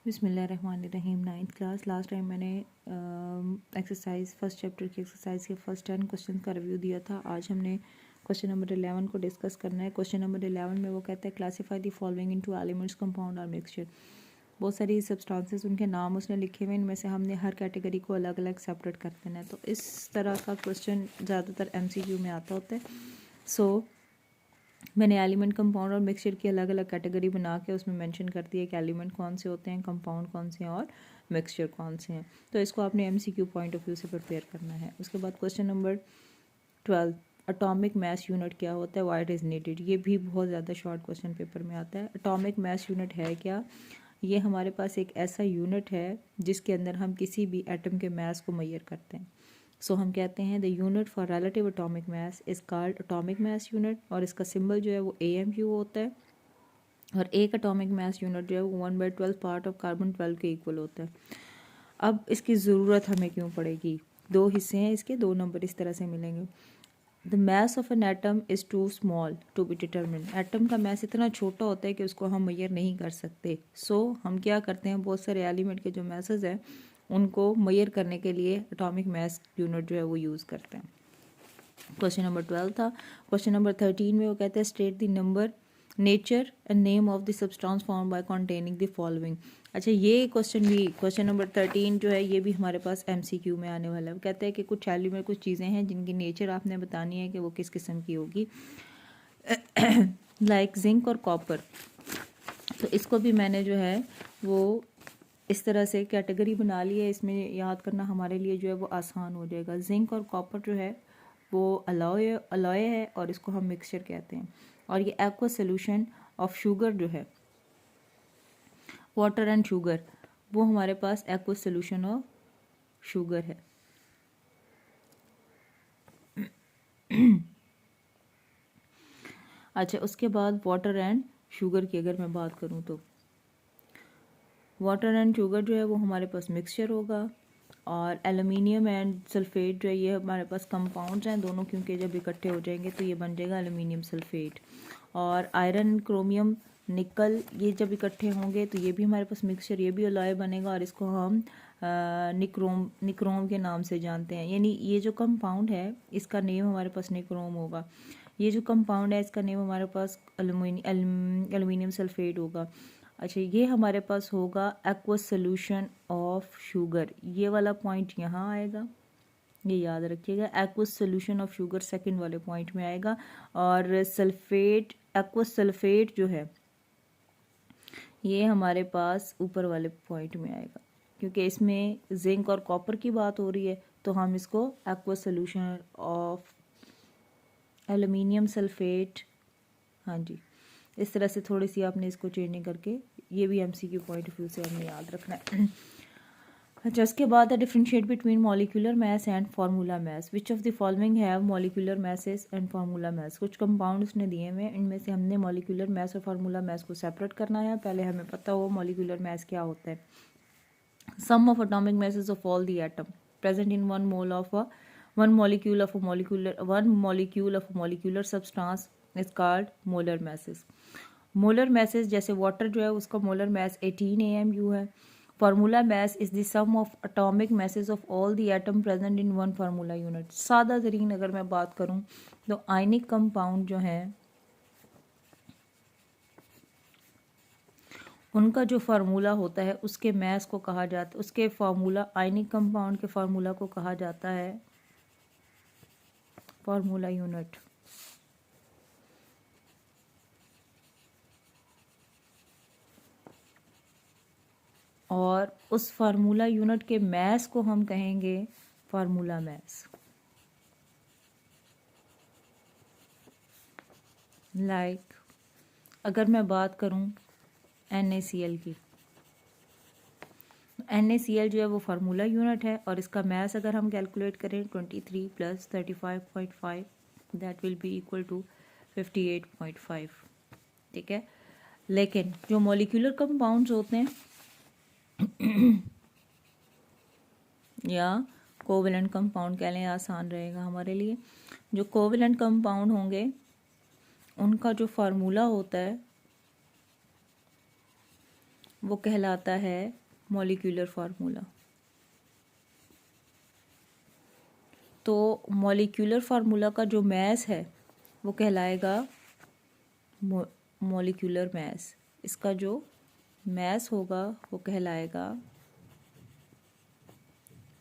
बिस्मिल्लाहिर्रहमानिर्रहीम। 9th class. Last time मैंने exercise first chapter की एक्सरसाइज के फर्स्ट 10 क्वेश्चन का रिव्यू दिया था। आज हमने क्वेश्चन नंबर 11 को डिस्कस करना है। क्वेश्चन नंबर 11 में वो कहता है classify the following into elements, compound और मिक्सचर। बहुत सारी सब्सटेंसेस उनके नाम उसने लिखे हुए, इनमें से हमने हर कैटेगरी को अलग अलग सेपरेट कर देना है। तो इस तरह का क्वेश्चन ज़्यादातर MCQ में आता होता है। मैंने एलिमेंट, कंपाउंड और मिक्सचर की अलग अलग कैटेगरी बना के उसमें मेंशन कर दिया कि एलिमेंट कौन से होते हैं, कंपाउंड कौन से हैं और मिक्सचर कौन से हैं। तो इसको आपने MCQ पॉइंट ऑफ व्यू से प्रिपेयर करना है। उसके बाद question number 12, atomic mass unit क्या होता है, व्हाई इट इज़ नीडेड। ये भी बहुत ज़्यादा शॉर्ट क्वेश्चन पेपर में आता है। एटॉमिक मास यूनिट है क्या? ये हमारे पास एक ऐसा यूनिट है जिसके अंदर हम किसी भी एटम के मास को मेजर करते हैं। सो हम कहते हैं the unit for relative atomic mass is called atomic mass unit, और इसका सिंबल जो है वो AMU होता है। और एक एटॉमिक मास यूनिट जो है वो 1/12 पार्ट ऑफ कार्बन 12 के इक्वल होता है। अब इसकी ज़रूरत हमें क्यों पड़ेगी? दो हिस्से हैं इसके, 2 नंबर इस तरह से मिलेंगे। The mass of an atom is too small to be determine. Atom का मास इतना छोटा होता है कि उसको हम मेजर नहीं कर सकते। हम क्या करते हैं, बहुत सारे एलिमेंट के जो मासेस हैं उनको मेजर करने के लिए एटॉमिक मास यूनिट जो है वो यूज़ करते हैं। क्वेश्चन नंबर 12 था। क्वेश्चन नंबर 13 में वो कहते हैं state the number, nature and name of the substance form by containing the following. अच्छा, ये क्वेश्चन भी, क्वेश्चन नंबर 13 जो है ये भी हमारे पास MCQ में आने वाला है। वो कहते हैं कि कुछ एलिमेंट, कुछ चीज़ें हैं जिनकी नेचर आपने बतानी है कि वो किस किस्म की होगी, लाइक जिंक और कॉपर। तो इसको भी मैंने जो है वो इस तरह से कैटेगरी बना ली है। इसमें याद करना हमारे लिए जो है वो आसान हो जाएगा। जिंक और कॉपर जो है वो अलॉय है और इसको हम मिक्सचर कहते हैं। और ये एक्वा सोल्यूशन ऑफ शुगर जो है, वाटर एंड शुगर, वो हमारे पास एक्वा सोल्यूशन ऑफ शुगर है। अच्छा, उसके बाद वाटर एंड शुगर की अगर मैं बात करूँ तो वाटर एंड शुगर जो है वो हमारे पास मिक्सचर होगा। और एल्युमिनियम एंड सल्फेट जो है ये हमारे पास कंपाउंड्स हैं दोनों, क्योंकि जब इकट्ठे हो जाएंगे तो ये बन जाएगा एल्युमिनियम सल्फेट। और आयरन, क्रोमियम, निकल, ये जब इकट्ठे होंगे तो ये भी हमारे पास मिक्सचर, ये भी अलॉय बनेगा और इसको हम निक्रोम के नाम से जानते हैं। यानी ये जो कंपाउंड है इसका नेम हमारे पास निक्रोम होगा। ये जो कंपाउंड है इसका नेम हमारे पास एल्युमिनियम सल्फेट होगा। अच्छा, ये हमारे पास होगा एक्वस सोल्यूशन ऑफ शुगर। ये वाला पॉइंट यहाँ आएगा, ये याद रखिएगा। Aqueous solution of sugar second वाले पॉइंट में आएगा। और सल्फेट, एक्वस सल्फेट जो है ये हमारे पास ऊपर वाले पॉइंट में आएगा, क्योंकि इसमें जिंक और कॉपर की बात हो रही है तो हम इसको aqueous solution of aluminium sulphate, हाँ जी, इस तरह से थोड़ी सी आपने इसको चेंजिंग करके, ये भी MCQ पॉइंट ऑफ व्यू से हमें याद रखना है। अच्छा, उसके बाद differentiate between molecular mass and formula mass. Which of the following have molecular masses and formula mass. कुछ कंपाउंड उसने दिए हुए, इनमें से हमने मॉलिक्यूलर मास और फार्मूला मास को सेपरेट करना है। पहले हमें पता हो मॉलिक्यूलर मास क्या होता है। Sum of atomic masses of all the atom present in one molecule of a molecular substance is called molar masses. Molar masses, जैसे वाटर जो है उसका मोलर मैस 18 AMU है। Formula mass is the sum of atomic masses of all the atom present in one formula unit. सादा तरीन अगर मैं बात करूं तो आयनिक कंपाउंड जो है उनका जो फार्मूला होता है उसके मैस को कहा जाता है, उसके फार्मूला, आयनिक कंपाउंड के फार्मूला को कहा जाता है फार्मूला यूनिट। और उस फार्मूला यूनिट के मैस को हम कहेंगे फार्मूला मैस। लाइक अगर मैं बात करूं NaCl की, NaCl जो है वो फार्मूला यूनिट है और इसका मैस अगर हम कैलकुलेट करें 23 + 35.5 that will be equal to 58.5। ठीक है, लेकिन जो मॉलिक्यूलर कंपाउंड्स होते हैं या कोवेलेंट कंपाउंड कह लें, आसान रहेगा हमारे लिए, जो कोवेलेंट कंपाउंड होंगे उनका जो फार्मूला होता है वो कहलाता है मॉलिक्यूलर फार्मूला। तो मॉलिक्यूलर फार्मूला का जो मैस है वो कहलाएगा मॉलिक्यूलर मैस। इसका जो मैस होगा वो कहलाएगा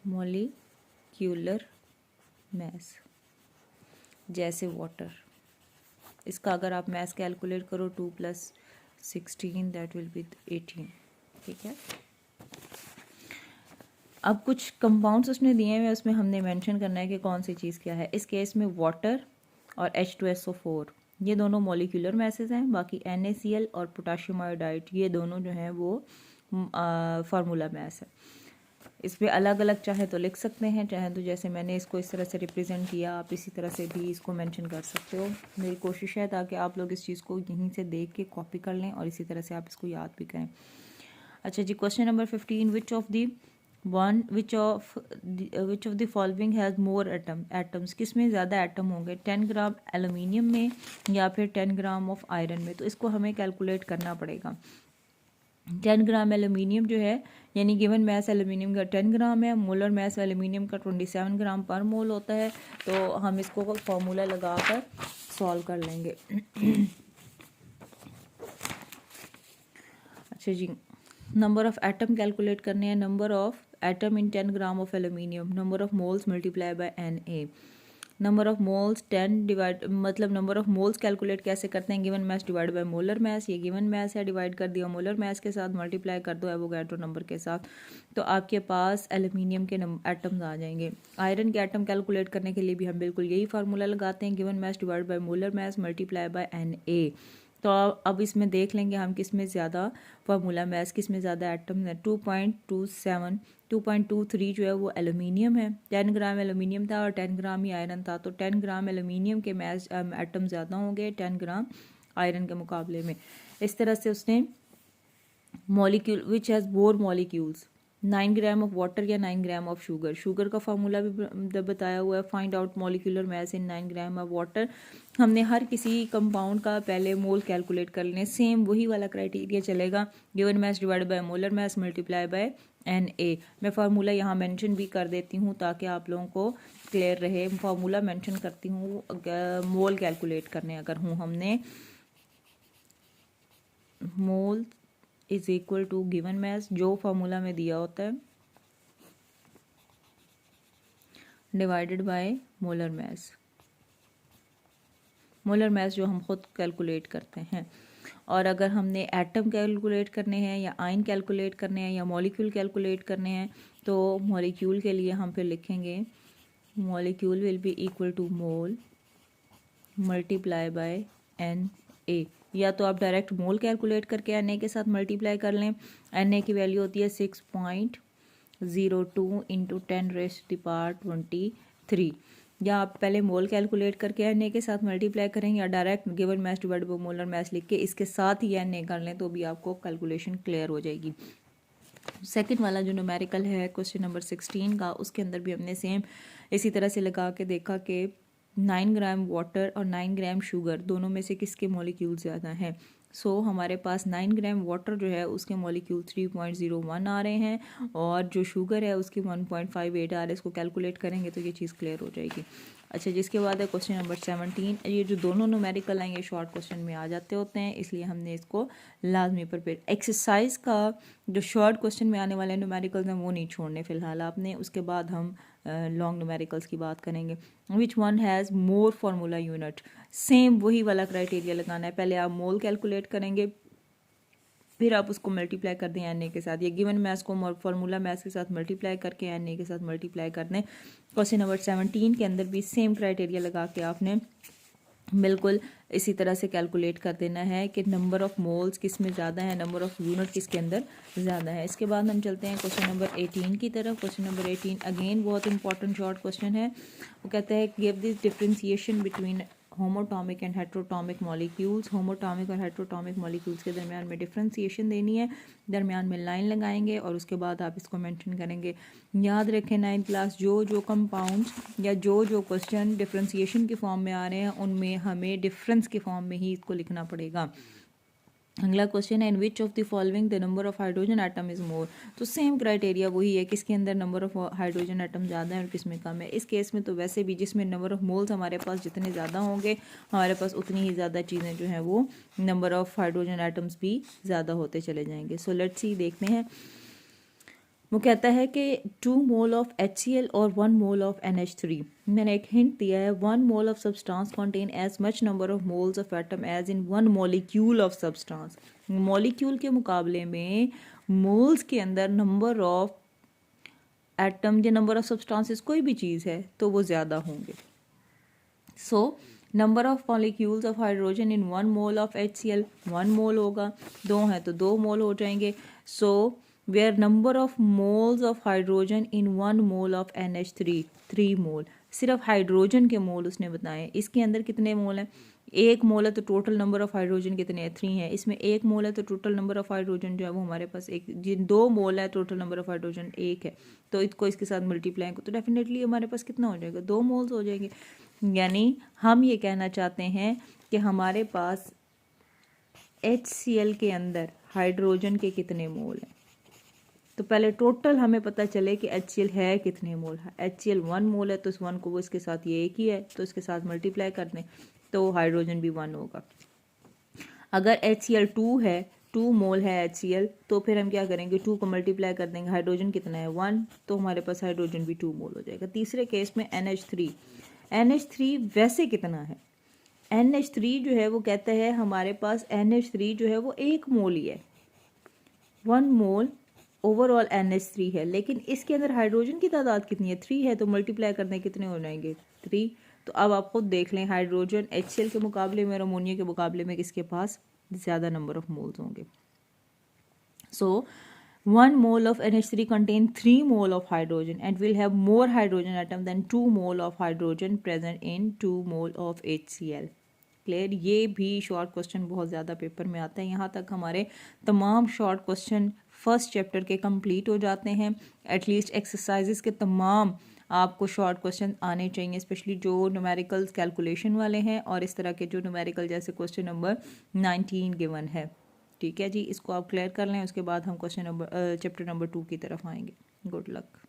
मॉलिक्यूलर मैस। जैसे वाटर, इसका अगर आप मैस कैलकुलेट करो 2 + 16 दैट विल बी 18। ठीक है, अब कुछ कंपाउंड्स उसने दिए हुए, उसमें हमने मेंशन करना है कि कौन सी चीज़ क्या है। इस केस में वाटर और H2SO4 ये दोनों मॉलिक्यूलर मैसेज हैं। बाकी NaCl और पोटाशियम आयोडाइड ये दोनों जो हैं वो फार्मूला मैस है। इसमें अलग अलग चाहे तो लिख सकते हैं, चाहे तो जैसे मैंने इसको इस तरह से रिप्रेजेंट किया आप इसी तरह से भी इसको मेंशन कर सकते हो। मेरी कोशिश है ताकि आप लोग इस चीज़ को यहीं से देख के कॉपी कर लें और इसी तरह से आप इसको याद भी करें। अच्छा जी, question number 15, which of the following has more atoms, किस में ज़्यादा एटम होंगे, 10 ग्राम एल्यूमिनियम में या फिर 10 ग्राम ऑफ आयरन में। तो इसको हमें कैलकुलेट करना पड़ेगा। 10 ग्राम एल्यूमिनियम जो है, यानी गिवन मैस एल्यूमिनियम का 10 ग्राम है, मोलर मैस एल्यूमिनियम का 27 ग्राम पर मोल होता है। तो हम इसको फॉर्मूला लगाकर सॉल्व कर लेंगे। अच्छा जी, नंबर ऑफ एटम कैलकुलेट करने हैं। Number of atom in 10 gram of aluminium, number of moles multiply by Na। Number of moles 10 divide, मतलब नंबर ऑफ मोल्स कैलकुलेट कैसे करते हैं, given mass divide by molar mass. ये given mass है, divide कर दिया मोलर मैस के साथ, मल्टीप्लाई कर दो एवोगैड्रो नंबर के साथ, तो आपके पास एल्यूमिनियम के एटम्स आ जाएंगे। आयरन के एटम कैलकुलेट करने के लिए भी हम बिल्कुल यही फार्मूला लगाते हैं, given mass divide by molar mass multiply by Na। तो अब इसमें देख लेंगे हम किस में ज़्यादा फार्मूला मैस, किस में ज़्यादा एटम है। 2.27 2.23 जो है वो एल्यूमिनियम है। 10 ग्राम एल्यूमिनियम था और 10 ग्राम ही आयरन था, तो 10 ग्राम एल्यूमिनियम के मैस एटम ज़्यादा होंगे 10 ग्राम आयरन के मुकाबले में। इस तरह से उसने molecule which has more molecules, 9 gram of water या 9 ग्राम ऑफ शुगर। शुगर का फार्मूला भी बताया हुआ है, find out molecular mass in 9 gram of water. हमने हर किसी कंपाउंड का पहले मोल कैलकुलेट कर लें, सेम वही वाला क्राइटेरिया चलेगा, given mass divide by molar mass multiply by Na। मैं फार्मूला यहाँ मेंशन भी कर देती हूँ ताकि आप लोगों को क्लियर रहे। फार्मूला मेंशन करती हूँ मोल कैलकुलेट करने अगर हूँ हमने, mole is equal to given mass जो फार्मूला में दिया होता है divided by molar mass. Molar mass जो हम खुद कैलकुलेट करते हैं। और अगर हमने एटम कैलकुलेट करने हैं या आयन कैलकुलेट करने हैं या मॉलिक्यूल कैलकुलेट करने हैं, तो मॉलिक्यूल के लिए हम फिर लिखेंगे molecule will be equal to mole multiply by Na। या तो आप डायरेक्ट मोल कैलकुलेट करके Na के साथ मल्टीप्लाई कर लें। Na की वैल्यू होती है 6.02 इंटू 10⁻23। या आप पहले मोल कैलकुलेट करके Na के साथ मल्टीप्लाई करें या direct given mass divide by molar mass लिख के इसके साथ ही Na कर लें, तो भी आपको कैलकुलेशन क्लियर हो जाएगी। सेकंड वाला जो न्यूमेरिकल है क्वेश्चन नंबर 16 का, उसके अंदर भी हमने सेम इसी तरह से लगा के देखा कि 9 ग्राम वाटर और 9 ग्राम शुगर दोनों में से किसके मॉलिक्यूल ज़्यादा हैं। सो हमारे पास 9 ग्राम वाटर जो है उसके मॉलिक्यूल 3.01 आ रहे हैं और जो शुगर है उसकी 1.58 आ रहे हैं। इसको कैलकुलेट करेंगे तो ये चीज़ क्लियर हो जाएगी। अच्छा, जिसके बाद है क्वेश्चन नंबर 17। ये जो दोनों न्यूमेरिकल हैं ये शॉर्ट क्वेश्चन में आ जाते होते हैं, इसलिए हमने इसको लाजमी प्रिपेयर। एक्सरसाइज का जो शॉर्ट क्वेश्चन में आने वाले न्यूमेरिकल्स हैं वो नहीं छोड़ने फ़िलहाल आपने, उसके बाद हम लॉन्ग न्यूमेरिकल्स की बात करेंगे। Which one has more formula unit, same वही वाला क्राइटेरिया लगाना है। पहले आप मोल कैलकुलेट करेंगे, फिर आप उसको मल्टीप्लाई कर दें Na के साथ, ये गिवन मैथ्स को फार्मूला मैथ्स के साथ मल्टीप्लाई करके Na के साथ मल्टीप्लाई कर दें। क्वेश्चन नंबर 17 के अंदर भी सेम क्राइटेरिया लगा के आपने बिल्कुल इसी तरह से कैलकुलेट कर देना है कि नंबर ऑफ़ मोल्स किस में ज़्यादा है, नंबर ऑफ़ यूनिट किसके अंदर ज़्यादा है। इसके बाद हम चलते हैं क्वेश्चन नंबर 18 की तरफ। क्वेश्चन नंबर 18 अगेन बहुत इंपॉर्टेंट शॉर्ट क्वेश्चन है। वो कहता है give this differentiation between homoatomic and heteroatomic molecules. Homoatomic और हेट्रोटॉमिक मॉलिक्यूल्स के दरमियान में डिफरेंशिएशन देनी है, दरमियान में लाइन लगाएंगे और उसके बाद आप इसको मेंशन करेंगे। याद रखें 9th क्लास जो कंपाउंड्स या जो क्वेश्चन डिफरेंशिएशन के फॉर्म में आ रहे हैं उनमें हमें डिफरेंस के फॉर्म में ही इसको लिखना पड़ेगा। अगला क्वेश्चन है in which of the following the number of hydrogen atom is more. तो सेम क्राइटेरिया वही है, किसके अंदर नंबर ऑफ हाइड्रोजन एटम ज़्यादा है और किसमें कम है। इस केस में तो वैसे भी जिसमें नंबर ऑफ मोल्स हमारे पास जितने ज़्यादा होंगे हमारे पास उतनी ही ज़्यादा चीज़ें जो हैं वो नंबर ऑफ हाइड्रोजन एटम्स भी ज़्यादा होते चले जाएंगे। सो लेट्स सी, देखते हैं। वो कहता है कि 2 मोल ऑफ HCl और 1 मोल ऑफ NH3। मैंने एक हिंट दिया है, 1 mole of substance contain as much number of moles of atom as in 1 molecule of substance. Molecule के मुकाबले में मोल्स के अंदर नंबर ऑफ एटम या नंबर ऑफ सब्सटेंसेस कोई भी चीज़ है तो वो ज़्यादा होंगे। So number of molecules of hydrogen in 1 mole of HCl 1 mole होगा, 2 है तो 2 मोल हो जाएंगे। So where number of moles of hydrogen in 1 mole of NH3 3 मोल। सिर्फ हाइड्रोजन के मोल उसने बताए। इसके अंदर कितने मोल हैं? 1 मोल है तो टोटल नंबर ऑफ हाइड्रोजन कितने हैं? 3 है। इसमें 1 मोल है तो टोटल नंबर ऑफ हाइड्रोजन जो है वो हमारे पास एक, 2 मोल है टोटल नंबर ऑफ हाइड्रोजन 1 है, तो इसको इसके साथ मल्टीप्लाई तो डेफिनेटली हमारे पास कितना हो जाएगा? 2 मोल्स हो जाएंगे। यानी हम ये कहना चाहते हैं कि हमारे पास HCl के अंदर हाइड्रोजन के कितने मोल हैं। तो पहले टोटल हमें पता चले कि HCl है कितने मोल है। HCl 1 मोल है तो इस 1 को वो इसके साथ ये एक ही है तो इसके साथ मल्टीप्लाई कर दें तो हाइड्रोजन भी 1 होगा। अगर HCl 2 है, 2 मोल है HCl, तो फिर हम क्या करेंगे? 2 को मल्टीप्लाई कर देंगे, हाइड्रोजन कितना है? 1, तो हमारे पास हाइड्रोजन भी 2 मोल हो जाएगा। तीसरे केस में NH3 वैसे कितना है? NH3 जो है वो कहता है हमारे पास NH3 जो है वो 1 मोल ही है, 1 मोल ओवरऑल NH3 है, लेकिन इसके अंदर हाइड्रोजन की तादाद कितनी है? 3 है, तो मल्टीप्लाई करने कितने हो जाएंगे? 3। तो अब आप खुद देख लें, हाइड्रोजन HCl के मुकाबले में और अमोनिया के मुकाबले में किसके पास ज़्यादा नंबर ऑफ मोल्स होंगे। सो 1 mole of NH3 contain 3 mole of hydrogen and will have more hydrogen atom than 2 mole of hydrogen present in 2 mole of HCl। Clear? ये भी शॉर्ट क्वेश्चन बहुत ज़्यादा पेपर में आता है। यहाँ तक हमारे तमाम शॉर्ट क्वेश्चन फर्स्ट चैप्टर के कंप्लीट हो जाते हैं। एटलीस्ट एक्सरसाइजेस के तमाम आपको शॉर्ट क्वेश्चन आने चाहिए, स्पेशली जो न्यूमेरिकल्स कैलकुलेशन वाले हैं और इस तरह के जो न्यूमेरिकल जैसे क्वेश्चन नंबर 19 गिवन है। ठीक है जी, इसको आप क्लियर कर लें, उसके बाद हम क्वेश्चन नंबर चैप्टर नंबर 2 की तरफ आएंगे। Good luck.